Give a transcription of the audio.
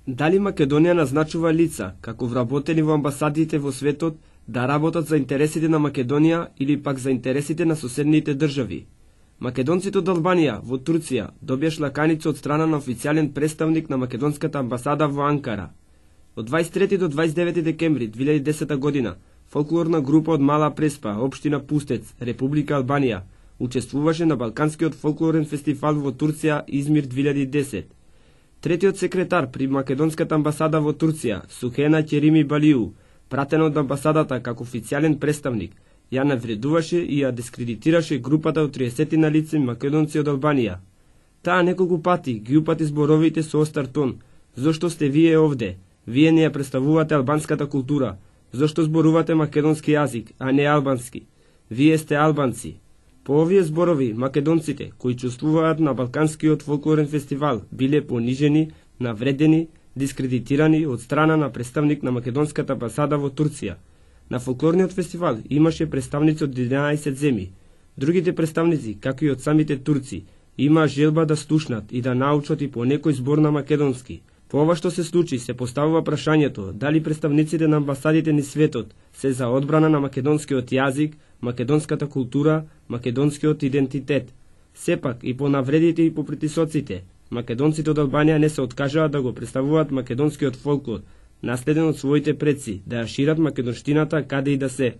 Дали Македонија назначува лица, како вработени во амбасадите во светот, да работат за интересите на Македонија или пак за интересите на соседните држави? Македонците од Албанија во Турција добија шлаканица од страна на официјален представник на македонската амбасада во Анкара. Од 23 до 29 декември 2010 година фолклорна група од Мала Преспа, општина Пустец, Република Албанија, учествуваше на Балканскиот фолклорен фестивал во Турција Измир 2010. Третиот секретар при македонската амбасада во Турција, Сухена Керими Балиу, пратен од амбасадата како официјален представник, ја навредуваше и ја дискредитираше групата од 30 на лица македонци од Албанија. Таа неколку пати ги упати зборовите со остар тон: зошто сте вие овде? Вие не ја представувате албанската култура. Зошто зборувате македонски јазик, а не албански? Вие сте албанци. По овие зборови, македонците, кои чувствуваат на Балканскиот фолклорен фестивал, биле понижени, навредени, дискредитирани од страна на представник на македонската амбасада во Турција. На фолклорниот фестивал имаше представници од 11 земји. Другите представници, како и од самите турци, имаа желба да слушнат и да научат и по некој збор на македонски. По ова што се случи, се поставува прашањето дали представниците на амбасадите низ светот се за одбрана на македонскиот јазик, македонската култура, македонскиот идентитет. Сепак и по навредите и по притисоците, македонците од Албанија не се откажаа да го представуваат македонскиот фолклор, наследен од своите предци, да ја шират македонштината каде и да се.